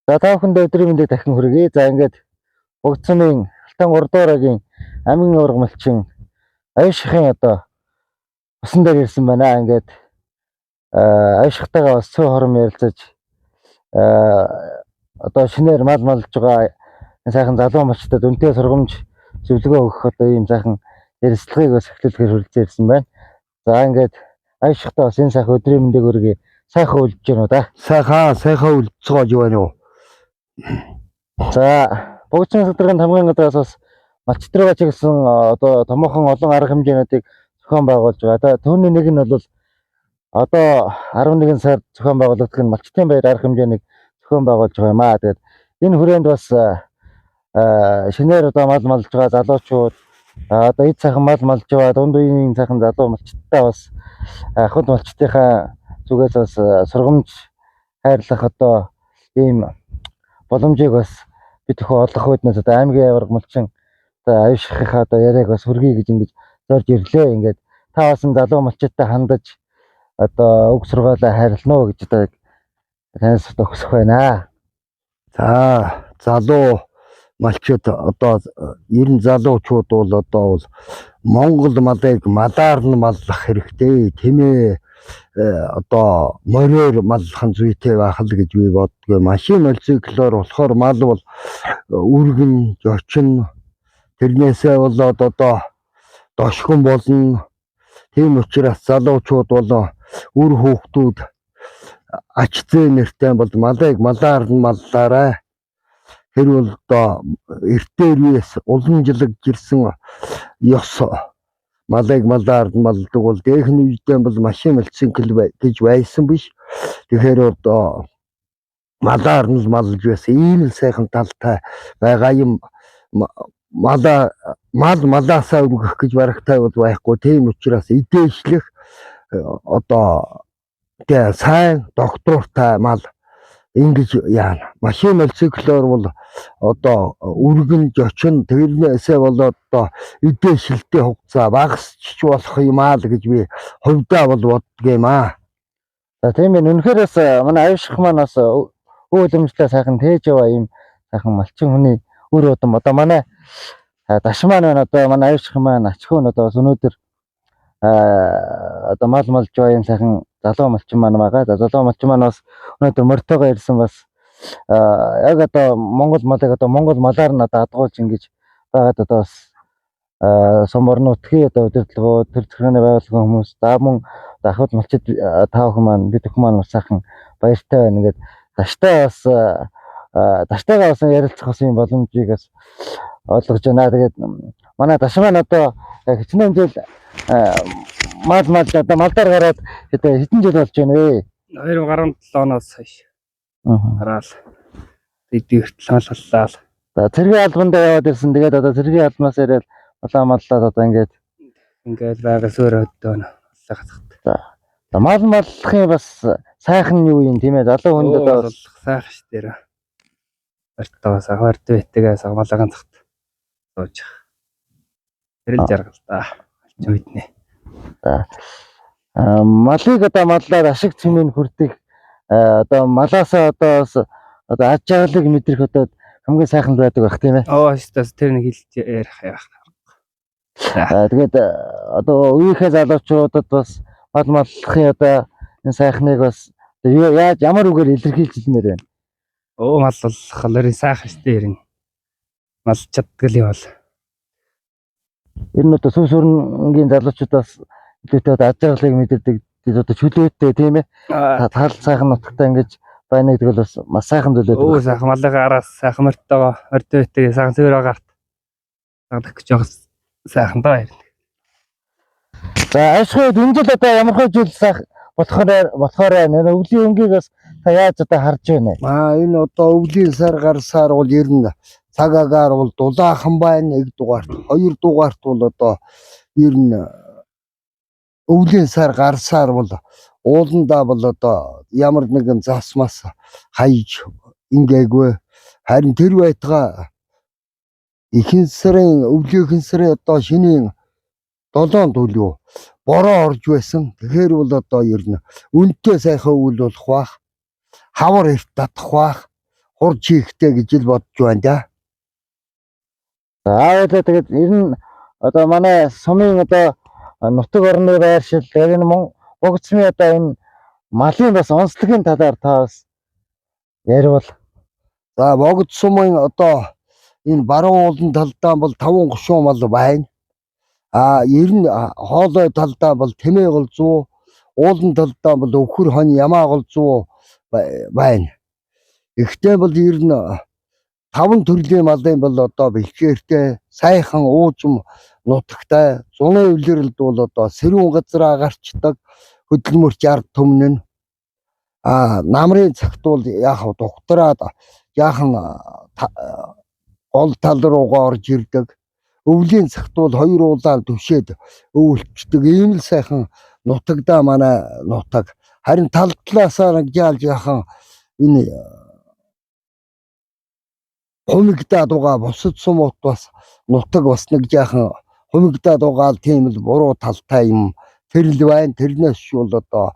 За та бүхэндээ өдрийн мэндийг дахин хүргэе. За ингээд Богдсумын Алтан 3 дугаарагийн аймгийн ургамалчин Аюушихын одоо усан дээр ирсэн байна. Ингээд Аюушихтайгаа бас цөөн хором ярилцаж одоо шинээр мал малж байгаа сайхан залуу малчтад үнэтэй сургамж зөвлөгөө өгөх одоо ийм сайхан ярилцлагыг бас эхлүүлэхээр хүрэлцэн ирсэн байна. За ингээд Аюушихтай бас энэ сайхан өдрийн мэндийг хүргэе. Сайхан үлдэж байна уу да? Сайхан үлдцоож байна уу? За Богдсумын хөтөлбөрийн хамгийн гадраас бас малчтруугаа чиглэсэн одоо томоохон олон арга хэмжээнүүдийг зохион байгуулж байгаа. Түүний нэг нь бол одоо 11 сард зохион байгуулагдах нь малчтын баяр арга хэмжээнийг зохион байгуулж байгаа юм аа. Тэгээд энэ хүрээнд бас шинээр одоо мал малж байгаа залуучууд одоо эд сайхан мал малж байгаа дунд үеийн сайхан залуу малчттай бас ахуд малчтынхаа зүгээс бас сургамж хайрлах одоо ийм боломжийг бас бид төхөө олох үүднээс одоо аймгийн ургамалчин одоо Аюушихийнхаа одоо яриаг бас хүргэе гэж ингэж зорж ирлээ. Ингээд та бас залуу малчттай хандаж одоо үг сургаалаа хайрлана уу гэж одоо танаас одоо хүсэх байна. За залуу малчид одоо ер нь залуучууд бол одоо Монгол малыг малаар нь маллах хэрэгтэй тийм ээ. Одоо мороор маллах зүйтэй байх л гэж би боддгоо. Машин мотоциклоор болохоор мал бол үргэн, зочин тэрнээсээ болоод одоо дошгон болно. Тийм учраас залуучууд бол үр хүүхдүүд ач зээ нэртэй бол малыг малаар нь маллаарай. Тэр бол одоо эртээр үеэс уламжлаг гэрсэн ёс. Малыг малаар нь малдаг бол дээхний үедээ бол машин мотоцикл гэж байсан биш. Тэгэхээр одоо малаар нь малж байсан. Ийм л сайхан талтай байгаа юм. Малаасаа өнгөх гэж барагтай бол байхгүй. Тийм учраас эдээшлэх одоо тэгээ сайн доктортой мал ингэж яана. Машин мотоциклоор бол одоо үргэн зочин тэрнээсээ болоод одоо эдээшилтэй хугацаа багасч болох юм аа л гэж би хувьдаа бол боддог юм аа. За тийм ээ. Үнэхээр бас манай Аюуших маань бас өвлөмжлөө сайхан тээж яваа ийм сайхан малчин хүний үр удам. Одоо манай даш маань байна. Одоо манай Аюуших маань ачхүүн одоо бас өнөөдөр одоо мал малж байгаа юм сайхан залуу малчин маань байгаа. За залуу малчин маань бас өнөөдөр морьтойгоо ирсэн бас яг одоо Монгол малыг одоо Монгол малаар нь одоо адгуулж ингэж байгаад одоо бас сумбар нутгийн одоо удирдлагууд төр захиргааны байгууллагын хүмүүс за мөн ахуд малчид та бүхэн маань бид бүхэн маань бас сайхан баяртай байна. Ингээд даштайгаа бас ярилцах бас юм боломжийг бас олгож байна. Тэгээд манай даш маань одоо хичнээн жил мал одоо малдаар гараад хэдэн жил болж байна вэ? 2017 оноос хойш. Хараал. Бид хүртэл маллаа. За цэргийн албанд яваад ирсэн. Тэгээд одоо цэргийн албанаас ирээд маллаад одоо ингээд байгаа сөөр өдөө маллахад. За мал маллахын бас сайхан юу юм тийм ээ. Залуу хүнд одоо сайхан ш дээр. Бартаас ахвард байтгаас малгаан цагт сууж. Тэрэл жаргал та. Мэднэ. За малыг одоо маллаад ашиг цэмийн хүрдэг одоо малаасаа одоо аж аргалыг мэдрэх одоо хамгийн сайхан байдаг байх тийм ээ. Тэр нэг хэлж ярих яах. Тэгээд одоо үеийнхээ залуучуудад бас мал маллахын одоо энэ сайхныг бас яаж ямар үгээр илэрхийлж хэлмээр байна. Мал маллах лэрийн сайхан штэ ярин. Малч чаддаг юм бол. Энэ одоо сүнс өрнгийн залуучуудаас илүүтэй аж аргалыг мэдэрдэг одоо чөлөөтэй тийм ээ. Тал сайхан нутагтай ингэж байна гэдэг бол бас маш сайхан зүйлээ. Сайхан малын араас сайхан мөртөө байтгээ сайхан цэвэр агаарт. Сагдах гэж байгаа сайхан даа ярина. За ашгүй энэ жил одоо ямар хөө жил сайхан болохоор өвлийн өнгийг бас та яаж одоо харж байна? Энэ одоо өвлийн сар гарсаар бол ер нь цаг агаар бол дулаахан байна 1 дугаарт. 2 дугаарт бол одоо ер нь өвлийн сар гарсаар бол ууландаа бол одоо ямар нэгэн засмас хайж ингээгүй. Харин тэр байтугай ихэнх сарын өвлийн сарын одоо шинийн 7-нд үлээ бороо орж байсан. Тэгэхээр бол одоо ер нь үнэтэй сайхан үйл болох бах. Хавар эрт татах бах. хурж хийхтэй гэж л бодож байна да. За тэгээд ер нь одоо манай сумын одоо нутаг орны байршил яг энэ Богдсмын одоо энэ малын бас онцлогийн талаар та бас ярил. За Богд сумын одоо энэ баруун уулын талдаа бол 5 гушуун мал байна. Ер нь хоолой талдаа бол тэмээ гол 100, уулын талдаа бол өвхөр хон ямаа гол 100 байна. Ихтэй бол ер нь 5 төрлийн малын бол одоо бэлчээртэй, сайхан уужим нутагтай, зуны үлрэлд бол одоо сэрүүн газраа гарчдаг хөдөлмөрч ард түмнэн. Намрын цагт бол яг духтраад яахан гол тал руугаа орж ирдэг. Өвлийн цагт бол 2 уулаар төвшөөд өвөлчдөг. Ийм л сайхан нутагдаа манай нутаг. Харин тал талаасаа нэг яалж яахан энэ хумигдаад байгаа бусад сумууд бас нутаг бас нэг яахан хумигдаад байгаа тийм л буруу талтай юм. Тэр л байна. Тэрнээс бол одоо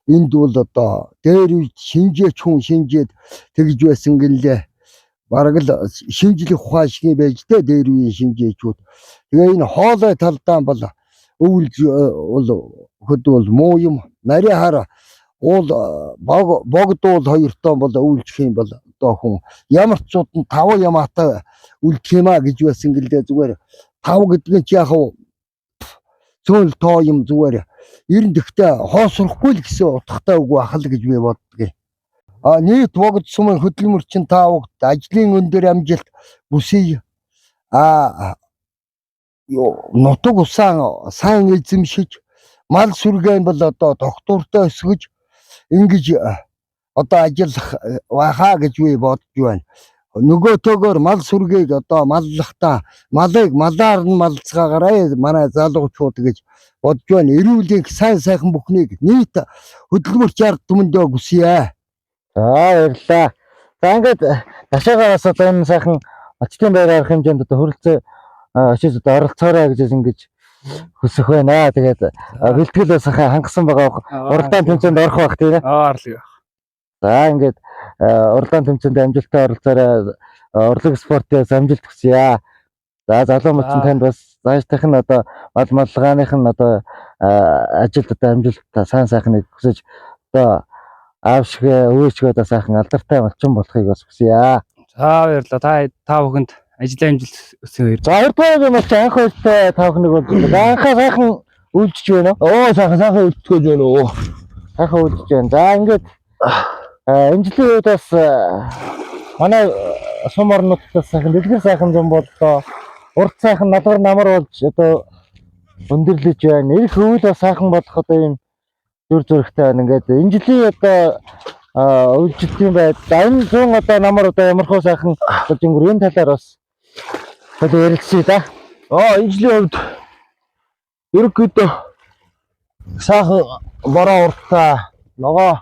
энд бол одоо дээр үед шинжээч хүн шинжээд тэгж байсан гэлээ. Бараг л шинжлэх ухаан шиг байж тэ дээр үеийн шинжээчүүд. Тэгээ энэ хоолой талдаа бол өвлж бол хөд бол муу юм. Нарийн хар уул богдуул 2 тон бол өвлжих юм бол одоо хүн ямар ч цууд нь 5 ямаатай үлдэх юм а гэж байсан гэлээ. Зүгээр 5 гэдэг нь яг цөөл тоо юм зүгээр. Ер нь гэхдээ хоосрохгүй л гэсэн утгатай үг ахал гэж би боддог. Нийт Богд сумын хөдөлмөрчин таавагт ажлын өндөр амжилт бүсий нутаг усаан сайн эзэмшиж мал сүргэн бол одоо доктортой өсгөж ингэж одоо ажиллах байхаа гэж би бодож байна. Нөгөөтэйгөр мал сүргийг одоо маллахтаа малыг малаар нь малцгаагаарай манай залуучууд гэж бодож байна. Эрүүлэнх сайн сайхан бүхнийг нийт хөдөлмөрч ард түмэндээ хүсье. За баярлалаа. За ингээд ташаагаа бас одоо энэ сайхан очтын байр арга хэмжээнд одоо хөрөлцөө очиж одоо оролцоорой гэж ингэж хүсэх байна. Тэгээд бэлтгэл бас хангасан байгаа. Уралдаан тэмцээнд орох байх тийм ээ. Орлоо. За ингээд уралдаан тэмцээнд амжилттай оролцоорой. Урлаг спортын амжилт хүсье. За залуу мөчн танд бас заашдах нь одоо мал малгааных нь одоо ажилд одоо амжилт сайн сайхныг хүсэж одоо аав шиг өвөө шиг одоо сайхан алдартай малчин болохыг бас хүсье. За баярлалаа. Та бүхэнд ажлын амжилт өсгөө. За хоёрдугаар юм чи анх хоёртой та бүхнийг бол анхаа сайхан үйлчж байна уу? Сайхан үлдэхэж байна уу? Сайхан үйлчж байна. За ингээд энэ жилийн үед бас манай сум орнуудаас сайхан дэлгэр сайхан зам боллоо. Урт сайхан налгар намар болж одоо өндөрлөж байна. Ирэх өвөл бас сайхан болох одоо юм зүр зүрхтэй байна. Ингээд энэ жилийн одоо үйлчлэлийн байд. Энэ 100 одоо намар одоо ямархуу сайхан жингэр энэ талаар бас ярилцъя да. Энэ жилийн хувьд ерөнхийдөө сайхан бороо уртаа ногоо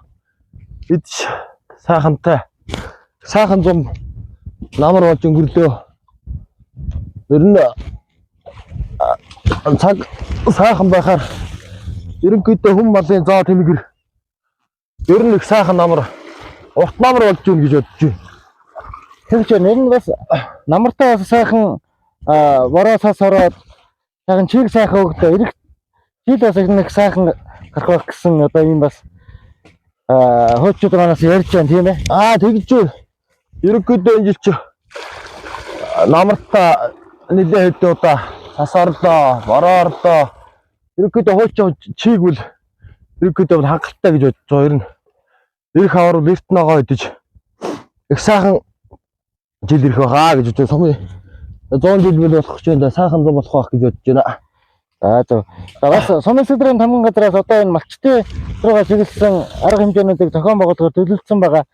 идж сайхантай сайхан зам намар болж өнгөрлөө. Ер нь цаг сайхан байхаар ерөнхийдөө хүм малын зоо тэмгэр ер нь их сайхан намар урт намар болж гин гэж бодож байна. Тэгж нэр нь бас намартай бас сайхан бороосоос ороод сайхан чиг сайхан өгдөө ирэх жил бас нэг сайхан гарах байх гэсэн одоо юм бас хөөчүүд манаас ярьж байна тийм ээ. Тэгж ерөнхийдөө энэ жил чи намартай нэлээд хэд удаа сасарлоо, бороорлоо. Ерөнхийдөө хуучин чиг бол ерөнхийдөө хангалттай гэж бодож байгаа. Ер нь ирэх авар лифт ногоо идэж их сайхан жил ирэх байхаа гэж бодож сумын 100 жил болох гэж байна. Сайхан зам болох байх гэж бодож байна. За бас сумын сэдрийн тамган газраас одоо энэ малчтын руугаа чиглэсэн арга хэмжээнүүдийг зохион байгуулахаар төлөвлөсөн байгаа.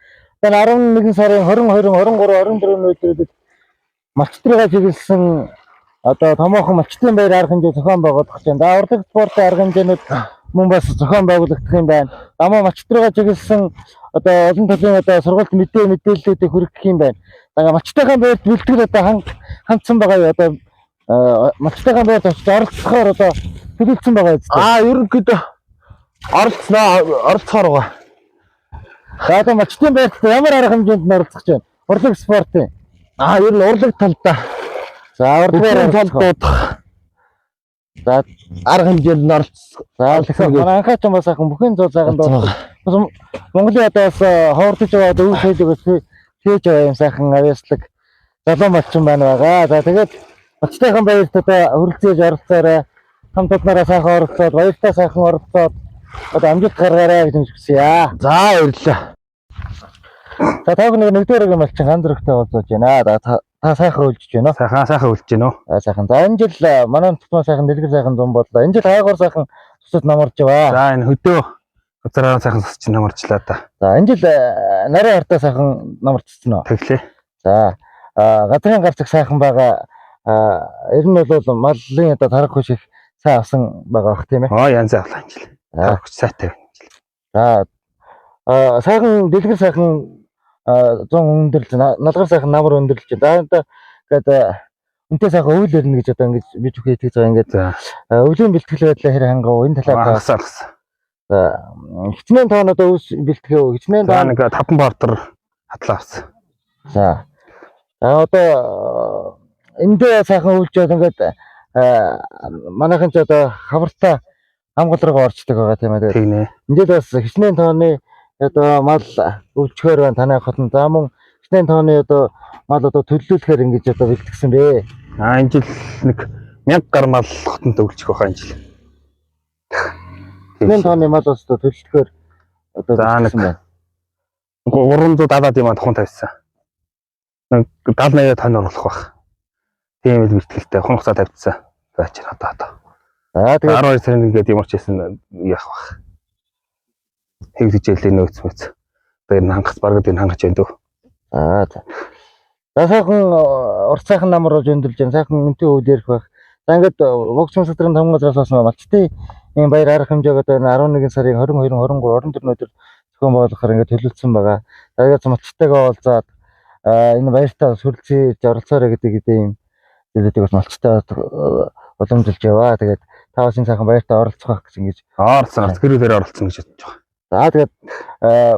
Одоо 11 сарын 22, 23, 24 өдрүүдэд малчтрыгаа чиглэсэн одоо томоохон малчтын байр арга хэмжээ зохион байгуулах гэж байна. За урлаг спортын арга хэмжээнүүд мөн бас зохион байгуулагдах юм байна. Дамаа малчтрыгаа чиглэсэн одоо олон төрлийн одоо сургалт мэдээллүүдийг хүргэх юм байна. За малчтайхан байрт бэлтгэл одоо хандсан байгаа юу? Одоо малчтайхан байрт очиж оролцохоор одоо төлөвлөсөн байгаа юу? Ерөнхийдөө оролцохоор байгаа. За одоо малчтын байрт ямар арга хэмжээнд оролцох гэж байна? Урлаг спортын. Ер нь урлаг талдаа. За урлагаар талдууд. За Арга хэмжээнд нь оролцсон. за тэгэхээр манай анхаач юм бас ахын бүхэн зөө цагаанд бас Монголын одоо бас ховордож байгаа өв соёлыг хийж байгаа юм сайхан авьяаслаг залуу малчин байна байгаа. За тэгээд Мачтайхан баярт одоо хөрөлцөж оролцоорой. Хамт олноороо сайхан оролцоод баяртаа сайхан оролцоод одоо амжилт гаргаарай гэж хүсье. За баярлалаа. За та бүхэн нэгдүгээр малчин гандрагтай уулзаж байна. Та сайхан үлжиж байна. Сайхан үлж гинөө. Сайхан. За энэ жил манай тутмаа сайхан дэлгэр сайхан зам бодлоо. Энэ жил хаагуур сайхан тусад намарч байгаа. За энэ хөдөө газараа сайхан сосч намарчлаа да. За энэ жил нарийн артаа сайхан намарчсан уу? Тэглээ. За газрын гарцаг сайхан байгаа. Ер нь бол маллын одоо тарах хүч их сайн авсан байгаа бах тийм ээ. Янз авлаа энэ жил. Хүч сайтай. За сайхан дэлгэр сайхан 100 өндөрлж налгар сайхан намар өндөрлж одоо гэдэг үнтэй сайхан өвөл өрнө гэж одоо ингэж бид бүхэн итгэж байгаа ингээд өвлийн бэлтгэл байдлаа хэр хангав энэ талаар хасаарсан. За хичнээн тоон одоо өвс бэлтгэв хичнээн тоон нэг 5 бортер хатлаа авсан. За одоо эндээ сайхан өвлжөөд ингээд манайхан ч одоо хавартаа хамгал руу орчдөг байгаа тийм ээ. Тэгнэ. Эндээ бас хичнээн тооны одоо мал өвчгөр байна танай хотон. За мөн хичнээн тооны одоо мал одоо төлөвлөхөр ингэж одоо бэлтгэсэн бэ. Энэ жил нэг 1000 гар мал хотонд өвлчих байхаа энэ жил. Хичнээн тооны мал бас одоо төлөвлөхөр одоо бэлтгэсэн байна. 370 юм тухайн тавьсан. Нэг 70-80 тонн оруулах байх. Тийм л бэлтгэлтэй хугацаа тавьчихсан. Баачир одоо. За тэгээд 12 сарын ингээд ямар ч байсан яах байх. Хэвлэж ялээ нөөц мэц. Тэр хангах баргад энэ хангаж байна дөө. За сайхан урт сайхан намар болж өндөрж байна. Сайхан үнтэй өвд ярих байх. За ингээд вогц садрын тамгаас болсон малчтын энэ баяр арга хэмжээг одоо энэ 11 сарын 22, 23, 24 өдөр зохион байгуулахаар ингээд төлөвлөсөн байгаа. Тэгээд малчтайгаа уулзаад энэ баяртаа сүрлцээж оролцоорой гэдэг ийм зүйлүүдийг бас малчтай уламжилж яваа. Тэгээд та бас энэ сайхан баяртаа оролцох байх гэж ингэж оролцсон. Гэрүүлээр оролцсон гэж бодож байгаа. За тэгээд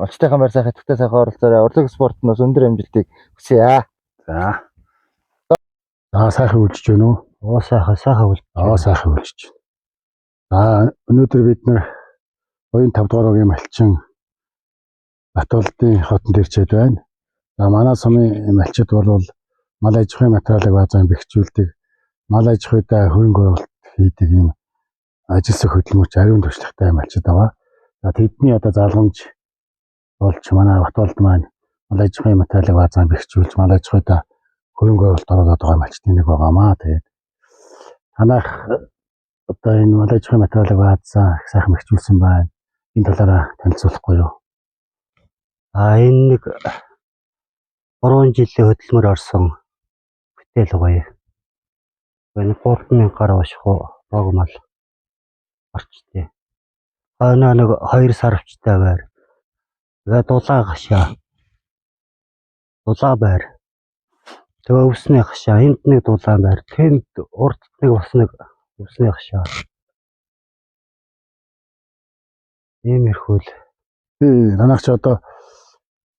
малчтайхан баяр сайхан төвтэй сайхан оролцоорой. Урлаг спортноос өндөр амжилтыг хүсье. За. Сайхан үлжиж байна уу? Сайхан үлж. Сайхан үлжиж байна. Өнөөдөр бид нэр 25 дугаар өгийн малчин Батболдын хотод ирчээд байна. Манай сумын малчид бол мал аж ахуйн материалыг баазан бэхжүүлдэг, мал аж ахуйдаа хөрөнгө оруулалт хийдэг юм ажилсах хөдөлмөрч ариун туршлагатай малчид байгаа. Тэдний одоо залгамж болж манай Батболд маань мал аж ахуйн материалыг баазан бэхжүүлж мал аж ахуйдаа хөрөнгө оруулалт оруулаад байгаа малчдын нэг байгаамаа. Тэгээд танах одоо энэ мал аж ахуйн материалыг баазан сайхан бэхжүүлсэн байна. Энэ талаараа танилцуулахгүй юу? Энэ нэг 3 жилийн хөдөлмөр орсон бүтээл гоё. Энэ 3000 гаруй ашгүй богмал орчтой. Хойноо нэг 2 сарвчтай байр. Тэгээд дулаан гашаа. Дулаан байр. Тэгээ өвсний гашаа. Энд нэг дулаан байр. Тэнд урд нэг бас нэг өвсний гашаа. Иймэрхүү л. Танах ч одоо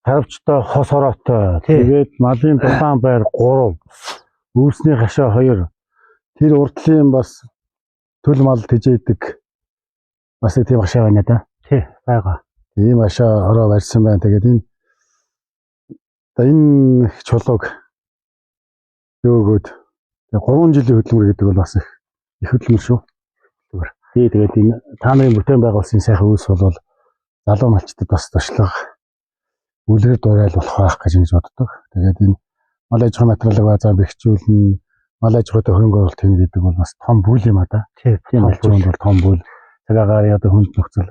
тавьчтай хос ороотой. Тэгээд малын дулаан байр 3, өвсний гашаа 2. Тэр урдлын бас төл мал тэжээдэг. Бас нэг тийм гашаа байна да. Тий, байгаа. Тийм гашаа ороо барьсан байна. Тэгээд энэ чулууг өгөөд 3 жилийн хөдөлмөр гэдэг бол бас их хөдөлмөр шүү. Тэгээд энэ та нарын бүтээн байгуулсан сайхан үйлс бол залуу малчдад бас туршлага үлгэр дуурайл болох байх гэж ингэж боддог. Тэгээд энэ мал аж ахуйн материалыг баазан бэхжүүлнэ, мал аж ахуйд хөрөнгө оруулалт хийнэ гэдэг бол бас том бүл юм да. Тийм малчууд бол том бүл. Цагаагаар одоо хүнд нөхцөл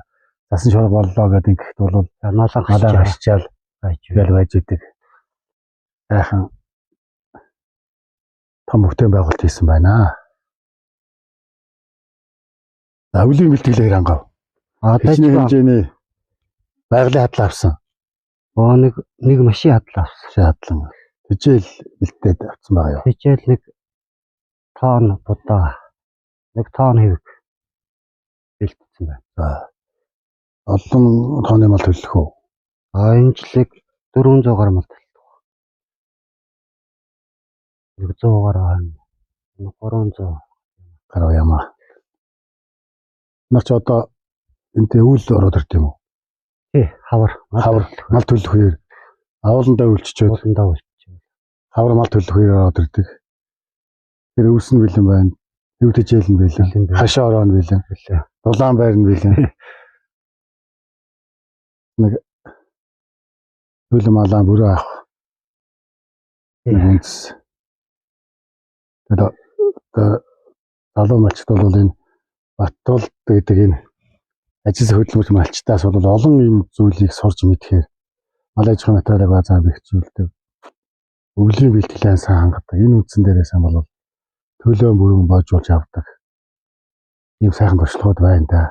засан шорго боллоо гэдэг ингэхэд бол ноолон хашчаал байж идэг. Сайхан том бүтээн байгуулалт хийсэн байна. Өвлийн бэлтгэлээр хангав. Тэжний хэмжээний байгалийн хадлаа авсан. Нэг машин хадлаа авсан. Тэжээл бэлтээд авсан байгаа юу? Тэжээл нэг тонн будаа, нэг тонн хэвэг бэлтсэн байна. Олон тооны мал төлөх үү? Энэ жилиг 400 гаруй мал төлөх. 100 гаруй байна. 300 гаруй ямаа. Нар ч одоо энтэй үйл ороод ирд юм уу? тий хавар Мал төлөх үеэр авууландаа үйлччихэд ууландаа үлчээ. хавар мал төлөх үеэр ороод ирдэг. Тэр өвс нь бэлэн байна. Өвдөжээл нь бэлэн. Хашаа ороо нь бэлэн. Дулаан байр нь бэлэн. Нэг төлөм алаан бүрээ авах. Үнс. Тэгээд залуу малчд бол энэ Баттуулд гэдэг энэ ажил хөдөлмөрч малчтаас бол олон юм зүйлийг сурч мэдхээр мал аж ахуйн материалыг баазаар бэхжүүлдэг. Өвлийн бэлтгэлээ сайн хангадаг. Энэ үндсэн дээрээс бол төлөө мөрөн боожуулж авдаг. Ийм сайхан туршлагууд байна да.